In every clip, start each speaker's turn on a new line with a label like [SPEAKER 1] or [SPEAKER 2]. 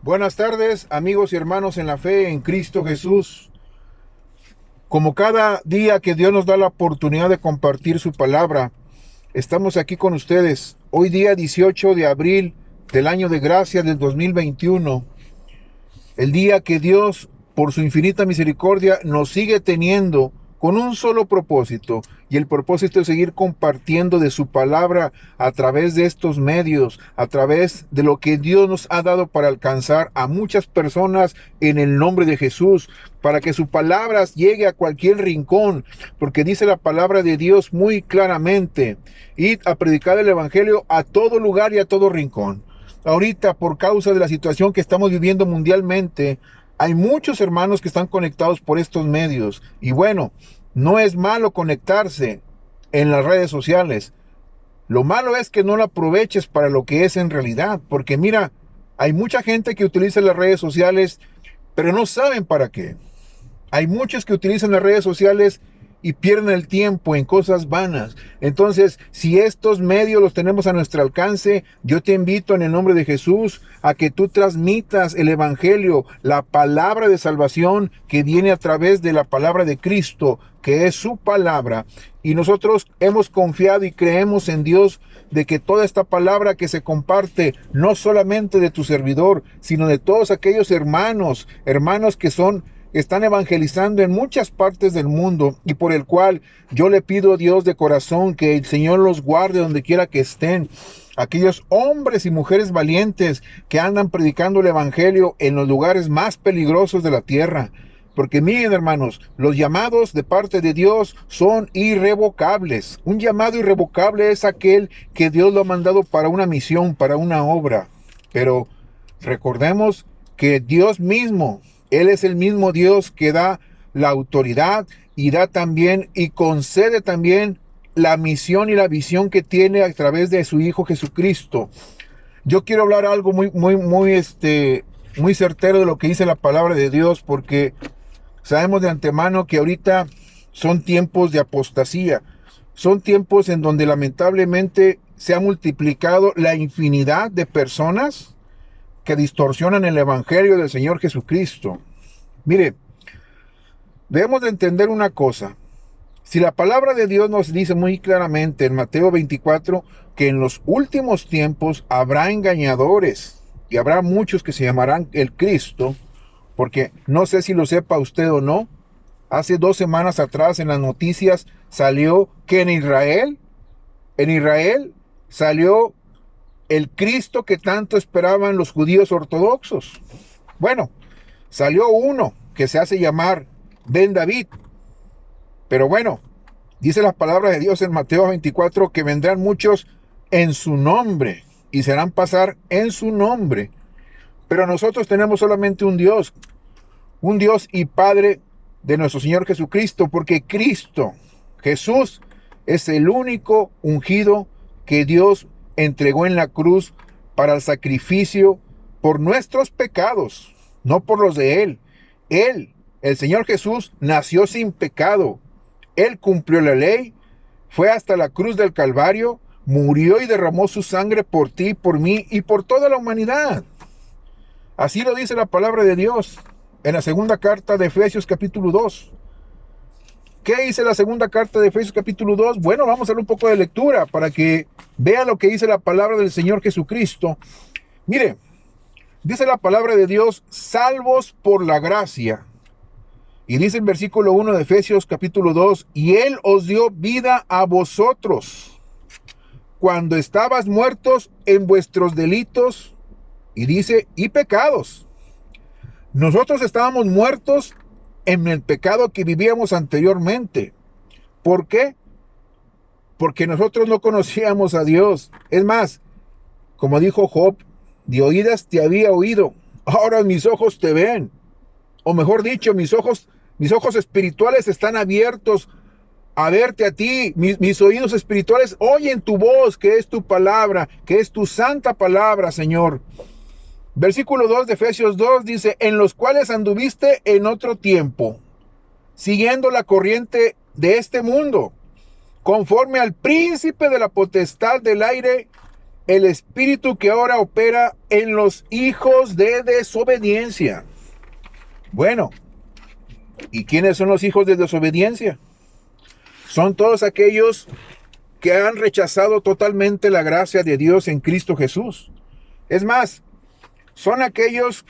[SPEAKER 1] Buenas tardes, amigos y hermanos en la fe en Cristo Jesús. Como cada día que Dios nos da la oportunidad de compartir su palabra, estamos aquí con ustedes. Hoy día 18 de abril del año de gracia del 2021, el día que Dios, por su infinita misericordia, nos sigue teniendo con un solo propósito, y el propósito es seguir compartiendo de su palabra a través de estos medios, a través de lo que Dios nos ha dado para alcanzar a muchas personas en el nombre de Jesús, para que su palabra llegue a cualquier rincón, porque dice la palabra de Dios muy claramente: id a predicar el evangelio a todo lugar y a todo rincón. Ahorita, por causa de la situación que estamos viviendo mundialmente, hay muchos hermanos que están conectados por estos medios. Y bueno, no es malo conectarse en las redes sociales. Lo malo es que no lo aproveches para lo que es en realidad. Porque mira, hay mucha gente que utiliza las redes sociales, pero no saben para qué. Hay muchos que utilizan las redes sociales y pierden el tiempo en cosas vanas. Entonces, si estos medios los tenemos a nuestro alcance, yo te invito en el nombre de Jesús a que tú transmitas el evangelio, la palabra de salvación que viene a través de la palabra de Cristo, que es su palabra. Y nosotros hemos confiado y creemos en Dios de que toda esta palabra que se comparte, no solamente de tu servidor, sino de todos aquellos hermanos que están evangelizando en muchas partes del mundo, y por el cual yo le pido a Dios de corazón que el Señor los guarde donde quiera que estén. Aquellos hombres y mujeres valientes que andan predicando el evangelio en los lugares más peligrosos de la tierra. Porque miren, hermanos, los llamados de parte de Dios son irrevocables. Un llamado irrevocable es aquel que Dios lo ha mandado para una misión, para una obra. Pero recordemos que Dios mismo, Él es el mismo Dios que da la autoridad y da también y concede también la misión y la visión que tiene a través de su Hijo Jesucristo. Yo quiero hablar algo muy certero de lo que dice la palabra de Dios, porque sabemos de antemano que ahorita son tiempos de apostasía. Son tiempos en donde lamentablemente se ha multiplicado la infinidad de personas que distorsionan el evangelio del Señor Jesucristo. Mire, debemos de entender una cosa. Si la palabra de Dios nos dice muy claramente en Mateo 24 que en los últimos tiempos habrá engañadores y habrá muchos que se llamarán el Cristo, porque no sé si lo sepa usted o no, hace 2 semanas atrás en las noticias salió que en Israel salió el Cristo que tanto esperaban los judíos ortodoxos. Bueno, salió uno que se hace llamar Ben David. Pero bueno, dice la palabra de Dios en Mateo 24 que vendrán muchos en su nombre y se harán pasar en su nombre. Pero nosotros tenemos solamente un Dios y Padre de nuestro Señor Jesucristo, porque Cristo, Jesús, es el único ungido que Dios entregó en la cruz para el sacrificio por nuestros pecados, no por los de Él. Él, el Señor Jesús, nació sin pecado. Él cumplió la ley, fue hasta la cruz del Calvario, murió y derramó su sangre por ti, por mí y por toda la humanidad. Así lo dice la palabra de Dios en la segunda carta de Efesios capítulo 2. ¿Qué dice la segunda carta de Efesios capítulo 2? Bueno, vamos a hacer un poco de lectura para que vea lo que dice la palabra del Señor Jesucristo. Mire, dice la palabra de Dios: salvos por la gracia. Y dice el versículo 1 de Efesios capítulo 2: y Él os dio vida a vosotros cuando estabas muertos en vuestros delitos, y dice, y pecados. Nosotros estábamos muertos en el pecado que vivíamos anteriormente. ¿Por qué? Porque nosotros no conocíamos a Dios. Es más, como dijo Job, de oídas te había oído, ahora mis ojos te ven. O mejor dicho, mis ojos espirituales están abiertos a verte a ti. Mis oídos espirituales oyen tu voz, que es tu palabra, que es tu santa palabra, Señor. Versículo 2 de Efesios 2 dice: en los cuales anduviste en otro tiempo, siguiendo la corriente de este mundo, conforme al príncipe de la potestad del aire, el espíritu que ahora opera en los hijos de desobediencia. Bueno, ¿y quiénes son los hijos de desobediencia? Son todos aquellos que han rechazado totalmente la gracia de Dios en Cristo Jesús. Es más, son aquellos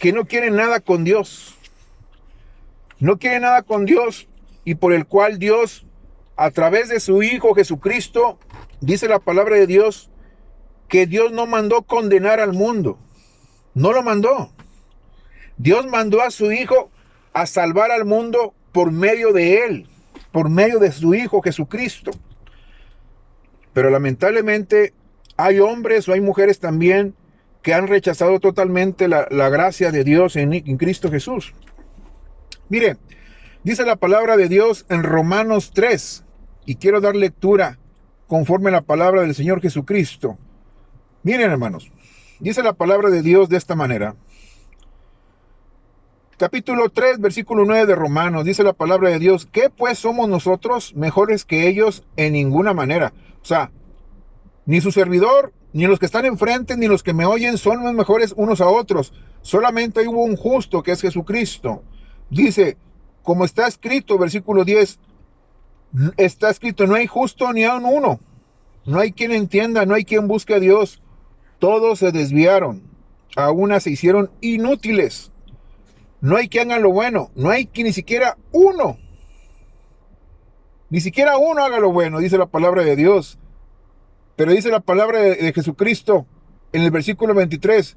[SPEAKER 1] que no quieren nada con Dios. No quieren nada con Dios, y por el cual Dios, a través de su Hijo Jesucristo, dice la palabra de Dios, que Dios no mandó condenar al mundo. No lo mandó. Dios mandó a su Hijo a salvar al mundo por medio de Él, por medio de su Hijo Jesucristo. Pero lamentablemente hay hombres o hay mujeres también que han rechazado totalmente la gracia de Dios en Cristo Jesús. Mire, dice la palabra de Dios en Romanos 3, y quiero dar lectura conforme a la palabra del Señor Jesucristo. Miren, hermanos, dice la palabra de Dios de esta manera. Capítulo 3, versículo 9 de Romanos, dice la palabra de Dios: ¿qué pues somos nosotros mejores que ellos? En ninguna manera. O sea, ni su servidor, ni los que están enfrente, ni los que me oyen son los mejores unos a otros. Solamente hubo un justo, que es Jesucristo. Dice, como está escrito, versículo 10, está escrito, no hay justo ni aun uno. No hay quien entienda, no hay quien busque a Dios. Todos se desviaron, a una se hicieron inútiles. No hay quien haga lo bueno, no hay que ni siquiera uno. Ni siquiera uno haga lo bueno, dice la palabra de Dios. Pero dice la palabra de Jesucristo en el versículo 23,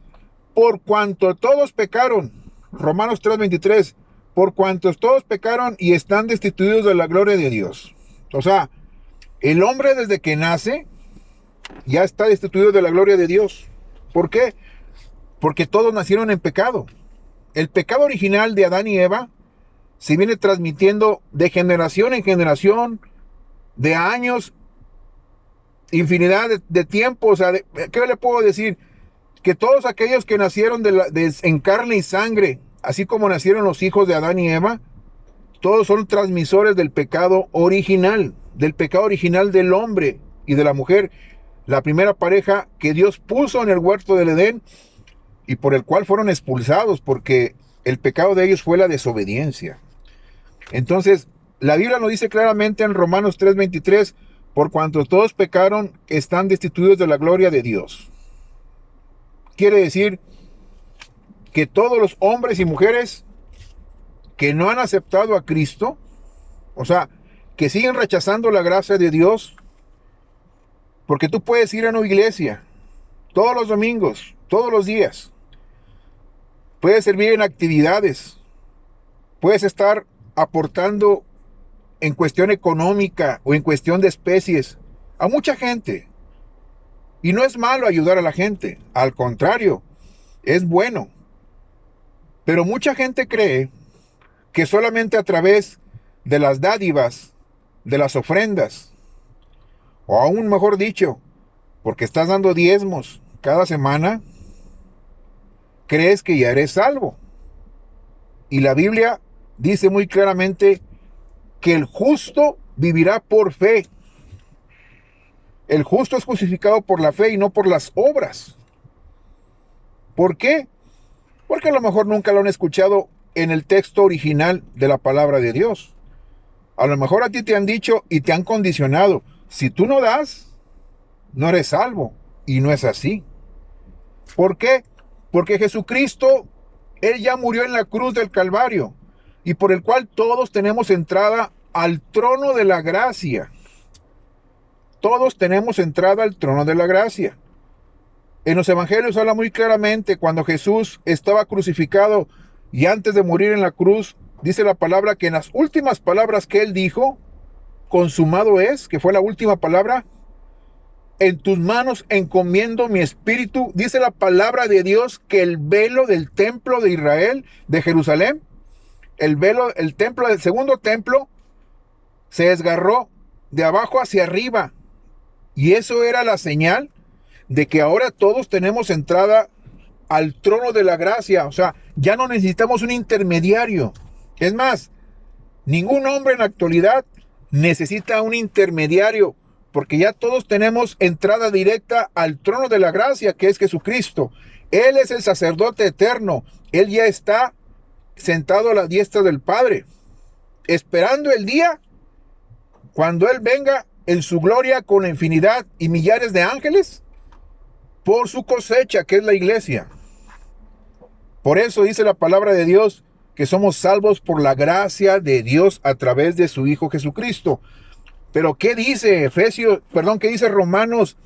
[SPEAKER 1] por cuanto todos pecaron, Romanos 3:23, por cuantos todos pecaron y están destituidos de la gloria de Dios. O sea, el hombre desde que nace ya está destituido de la gloria de Dios. ¿Por qué? Porque todos nacieron en pecado. El pecado original de Adán y Eva se viene transmitiendo de generación en generación, de años, infinidad de tiempo. O sea, ¿qué le puedo decir? Que todos aquellos que nacieron en carne y sangre, así como nacieron los hijos de Adán y Eva, todos son transmisores del pecado original del hombre y de la mujer, la primera pareja que Dios puso en el huerto del Edén y por el cual fueron expulsados, porque el pecado de ellos fue la desobediencia. Entonces, la Biblia nos dice claramente en Romanos 3:23, por cuanto todos pecaron, están destituidos de la gloria de Dios. Quiere decir que todos los hombres y mujeres que no han aceptado a Cristo, o sea, que siguen rechazando la gracia de Dios, porque tú puedes ir a una iglesia todos los domingos, todos los días, puedes servir en actividades, puedes estar aportando en cuestión económica o en cuestión de especies a mucha gente, y no es malo ayudar a la gente, al contrario, es bueno. Pero mucha gente cree que solamente a través de las dádivas, de las ofrendas, o aún mejor dicho, porque estás dando diezmos cada semana, crees que ya eres salvo. Y la Biblia dice muy claramente que el justo vivirá por fe. El justo es justificado por la fe y no por las obras. ¿Por qué? Porque a lo mejor nunca lo han escuchado en el texto original de la palabra de Dios. A lo mejor a ti te han dicho y te han condicionado: si tú no das, no eres salvo. Y no es así. ¿Por qué? Porque Jesucristo, Él ya murió en la cruz del Calvario, y por el cual todos tenemos entrada al trono de la gracia. Todos tenemos entrada al trono de la gracia. En los evangelios habla muy claramente cuando Jesús estaba crucificado y antes de morir en la cruz, dice la palabra que en las últimas palabras que Él dijo, consumado es, que fue la última palabra, en tus manos encomiendo mi espíritu. Dice la palabra de Dios que el velo del templo de Israel, de Jerusalén, el templo del segundo templo, se desgarró de abajo hacia arriba. Y eso era la señal de que ahora todos tenemos entrada al trono de la gracia. O sea, ya no necesitamos un intermediario. Es más, ningún hombre en la actualidad necesita un intermediario, porque ya todos tenemos entrada directa al trono de la gracia, que es Jesucristo. Él es el sacerdote eterno. Él ya está sentado a la diestra del Padre, esperando el día cuando Él venga en su gloria con infinidad y millares de ángeles por su cosecha, que es la iglesia. Por eso dice la palabra de Dios que somos salvos por la gracia de Dios a través de su Hijo Jesucristo. Pero ¿qué dice qué dice Romanos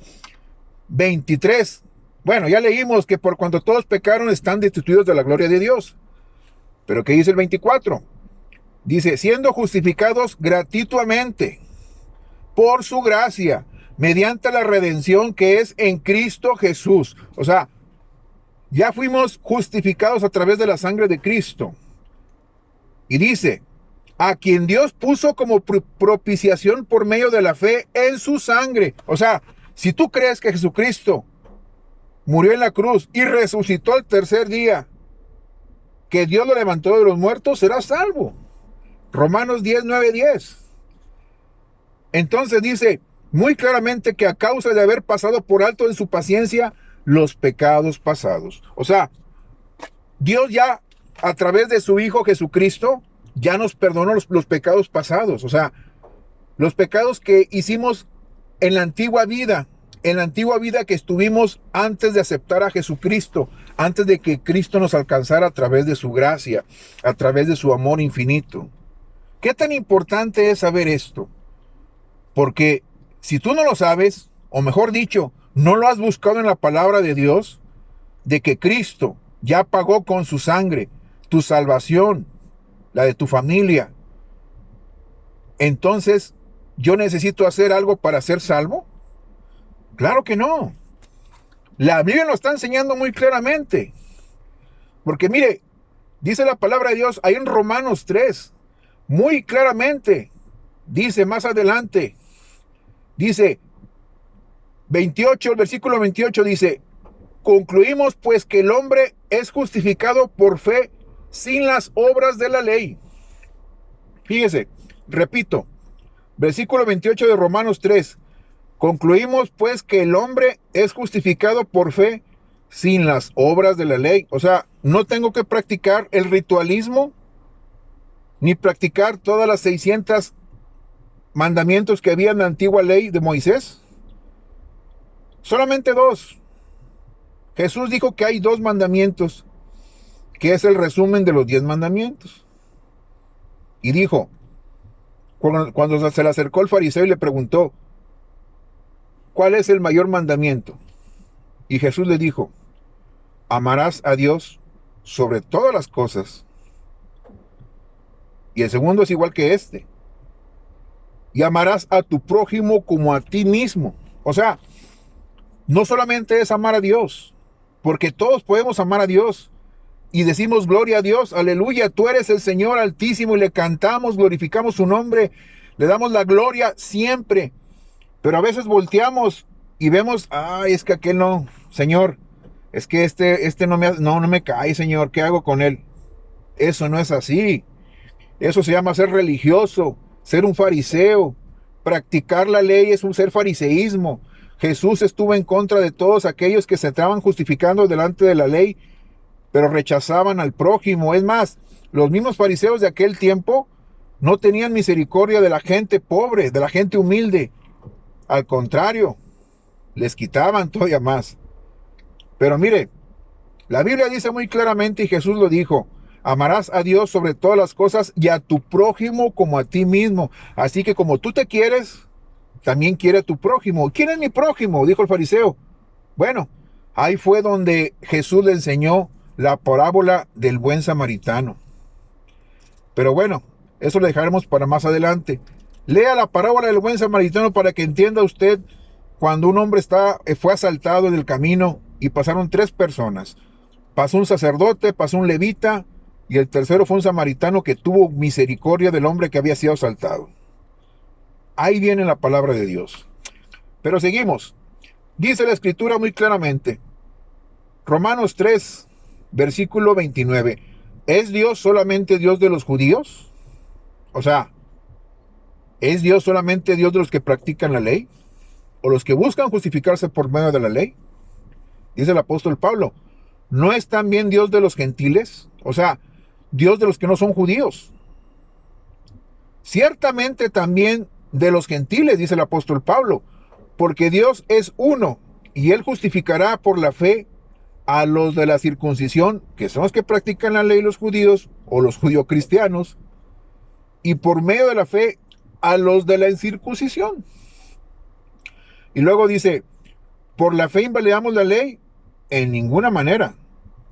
[SPEAKER 1] 23? Bueno, ya leímos que por cuanto todos pecaron están destituidos de la gloria de Dios. Pero ¿qué dice el 24? Dice, siendo justificados gratuitamente por su gracia, mediante la redención que es en Cristo Jesús. O sea, ya fuimos justificados a través de la sangre de Cristo. Y dice, a quien Dios puso como propiciación por medio de la fe en su sangre. O sea, si tú crees que Jesucristo murió en la cruz y resucitó el tercer día, que Dios lo levantó de los muertos, serás salvo. Romanos 10, 9, 10. Entonces dice muy claramente que a causa de haber pasado por alto en su paciencia los pecados pasados. O sea, Dios ya a través de su Hijo Jesucristo ya nos perdonó los pecados pasados. O sea, los pecados que hicimos en la antigua vida que estuvimos antes de aceptar a Jesucristo, antes de que Cristo nos alcanzara a través de su gracia, a través de su amor infinito. ¿Qué tan importante es saber esto? Porque si tú no lo sabes, o mejor dicho, no lo has buscado en la palabra de Dios, de que Cristo ya pagó con su sangre tu salvación, la de tu familia, entonces, ¿yo necesito hacer algo para ser salvo? Claro que no. La Biblia nos está enseñando muy claramente. Porque mire, dice la palabra de Dios ahí en Romanos 3, muy claramente, dice más adelante, dice 28, el versículo 28 dice, concluimos pues que el hombre es justificado por fe sin las obras de la ley. Fíjese, repito, versículo 28 de Romanos 3, concluimos pues que el hombre es justificado por fe sin las obras de la ley. O sea, no tengo que practicar el ritualismo, ni practicar todas las 600 mandamientos que había en la antigua ley de Moisés. Solamente 2. Jesús dijo que hay 2 mandamientos, que es el resumen de los 10 mandamientos. Y dijo, cuando se le acercó el fariseo y le preguntó, ¿cuál es el mayor mandamiento? Y Jesús le dijo, amarás a Dios sobre todas las cosas. Y el segundo es igual que este. Y amarás a tu prójimo como a ti mismo. O sea, no solamente es amar a Dios, porque todos podemos amar a Dios. Y decimos gloria a Dios, aleluya, tú eres el Señor Altísimo, y le cantamos, glorificamos su nombre, le damos la gloria siempre. Pero a veces volteamos y vemos, ay, es que aquel no, Señor, es que este no me cae, Señor, ¿qué hago con él? Eso no es así. Eso se llama ser religioso, ser un fariseo. Practicar la ley es un ser fariseísmo. Jesús estuvo en contra de todos aquellos que se estaban justificando delante de la ley, pero rechazaban al prójimo. Es más, los mismos fariseos de aquel tiempo no tenían misericordia de la gente pobre, de la gente humilde. Al contrario, les quitaban todavía más. Pero mire, la Biblia dice muy claramente, y Jesús lo dijo, amarás a Dios sobre todas las cosas y a tu prójimo como a ti mismo. Así que como tú te quieres, también quiere a tu prójimo. ¿Quién es mi prójimo?, dijo el fariseo. Bueno, ahí fue donde Jesús le enseñó la parábola del buen samaritano. Pero bueno, eso lo dejaremos para más adelante. Lea la parábola del buen samaritano para que entienda usted cuando un hombre fue asaltado en el camino y pasaron 3 personas. Pasó un sacerdote, pasó un levita y el tercero fue un samaritano que tuvo misericordia del hombre que había sido asaltado. Ahí viene la palabra de Dios. Pero seguimos. Dice la escritura muy claramente, Romanos 3, versículo 29. ¿Es Dios solamente Dios de los judíos? O sea, ¿es Dios solamente Dios de los que practican la ley? o los que buscan justificarse por medio de la ley? Dice el apóstol Pablo, ¿no es también Dios de los gentiles? O sea, Dios de los que no son judíos. Ciertamente también de los gentiles, dice el apóstol Pablo, porque Dios es uno y Él justificará por la fe a los de la circuncisión, que son los que practican la ley, los judíos o los judio-cristianos, y por medio de la fe a los de la incircuncisión. Y luego dice, por la fe invalidamos la ley en ninguna manera,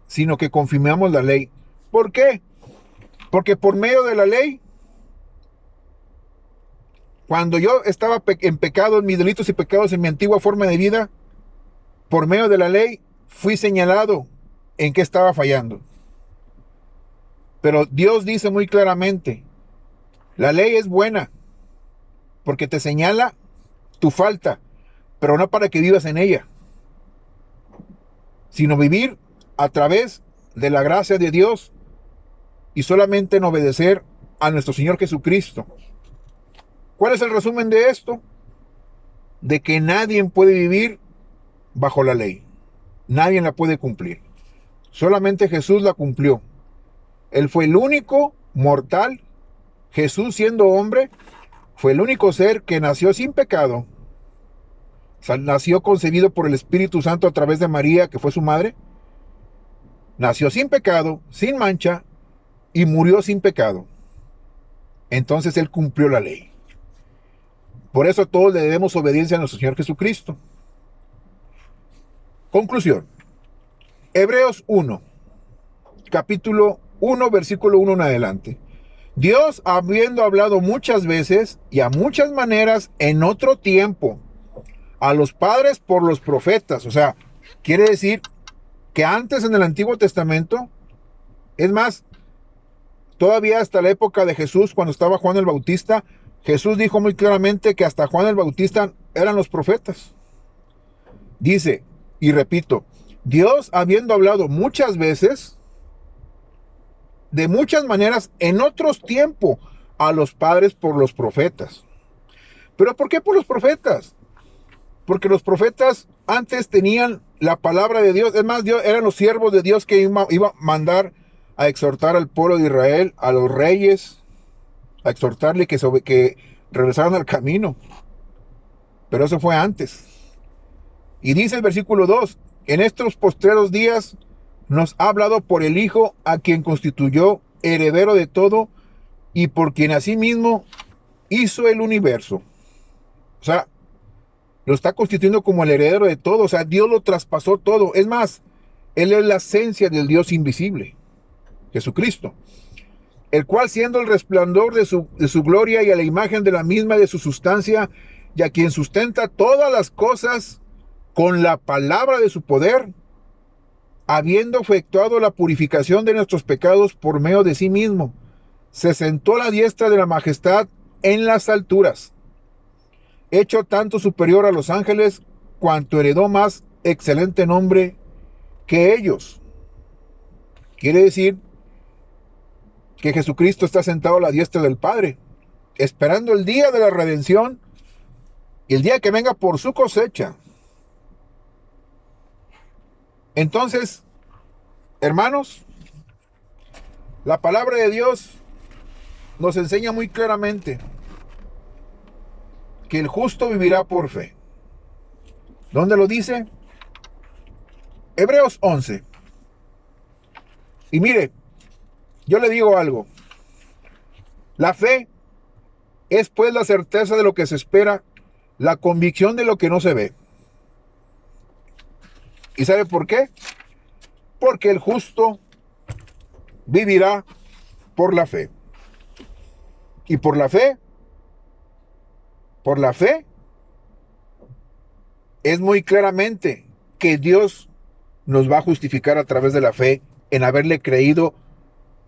[SPEAKER 1] sino que confirmamos la ley. ¿Por qué? Porque por medio de la ley, cuando yo estaba en pecado, en mis delitos y pecados, en mi antigua forma de vida, por medio de la ley fui señalado en qué estaba fallando. Pero Dios dice muy claramente, la ley es buena porque te señala tu falta, pero no para que vivas en ella, sino vivir a través de la gracia de Dios y solamente en obedecer a nuestro Señor Jesucristo. ¿Cuál es el resumen de esto? De que nadie puede vivir bajo la ley. Nadie la puede cumplir. Solamente Jesús la cumplió. Él fue el único mortal. Jesús, siendo hombre, fue el único ser que nació sin pecado. O sea, nació concebido por el Espíritu Santo a través de María, que fue su madre. Nació sin pecado, sin mancha, y murió sin pecado. Entonces Él cumplió la ley. Por eso todos le debemos obediencia a nuestro Señor Jesucristo. Conclusión. Hebreos 1, capítulo 1, versículo 1 en adelante. Dios, habiendo hablado muchas veces y a muchas maneras en otro tiempo a los padres por los profetas. O sea, quiere decir que antes en el Antiguo Testamento, es más, todavía hasta la época de Jesús, cuando estaba Juan el Bautista, Jesús dijo muy claramente que hasta Juan el Bautista eran los profetas. Dice, y repito, Dios, habiendo hablado muchas veces, de muchas maneras, en otros tiempos, a los padres por los profetas. ¿Pero por qué por los profetas? Porque los profetas antes tenían la palabra de Dios. Es más, Dios, eran los siervos de Dios que iba a mandar a exhortar al pueblo de Israel, a los reyes, a exhortarle que regresaran al camino. Pero eso fue antes. Y dice el versículo 2, en estos postreros días nos ha hablado por el Hijo, a quien constituyó heredero de todo y por quien asimismo hizo el universo. O sea, lo está constituyendo como el heredero de todo. O sea, Dios lo traspasó todo. Es más, Él es la esencia del Dios invisible, Jesucristo, el cual, siendo el resplandor de su gloria y a la imagen de la misma de su sustancia, y a quien sustenta todas las cosas con la palabra de su poder, habiendo efectuado la purificación de nuestros pecados por medio de sí mismo, se sentó a la diestra de la majestad en las alturas, hecho tanto superior a los ángeles, cuanto heredó más excelente nombre que ellos. Quiere decir que Jesucristo está sentado a la diestra del Padre, esperando el día de la redención y el día que venga por su cosecha. Entonces, hermanos, la palabra de Dios nos enseña muy claramente que el justo vivirá por fe. ¿Dónde lo dice? Hebreos 11. Y mire, yo le digo algo. La fe es pues la certeza de lo que se espera, la convicción de lo que no se ve. ¿Y sabe por qué? Porque el justo vivirá por la fe. Y por la fe es muy claramente que Dios nos va a justificar a través de la fe en haberle creído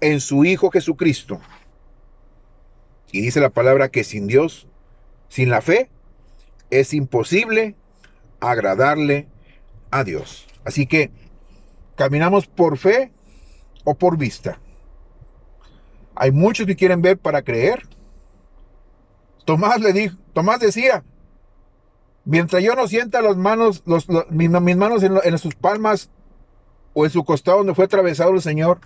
[SPEAKER 1] en su Hijo Jesucristo. Y dice la palabra que sin Dios, sin la fe, es imposible agradarle a Dios. Así que caminamos por fe o por vista. Hay muchos que quieren ver para creer. Tomás decía, Mientras yo no sienta las manos, mis manos en sus palmas o en su costado donde fue atravesado el Señor.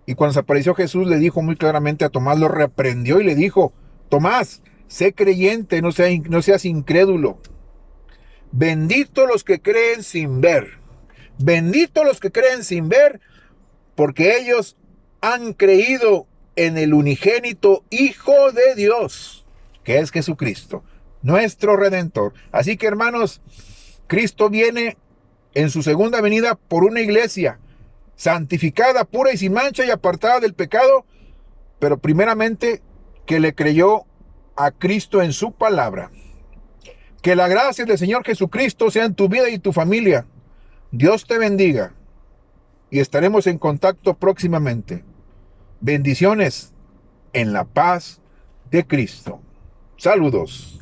[SPEAKER 1] Y cuando se apareció Jesús, le dijo muy claramente a Tomás, lo reprendió y le dijo: Tomás, sé creyente, no seas incrédulo. Bendito los que creen sin ver. Bendito los que creen sin ver, porque ellos han creído en el unigénito Hijo de Dios, que es Jesucristo, nuestro Redentor. Así que, hermanos, Cristo viene en su segunda venida por una iglesia santificada, pura y sin mancha y apartada del pecado, pero primeramente que le creyó a Cristo en su palabra. Que la gracia del Señor Jesucristo sea en tu vida y tu familia. Dios te bendiga y estaremos en contacto próximamente. Bendiciones en la paz de Cristo. Saludos.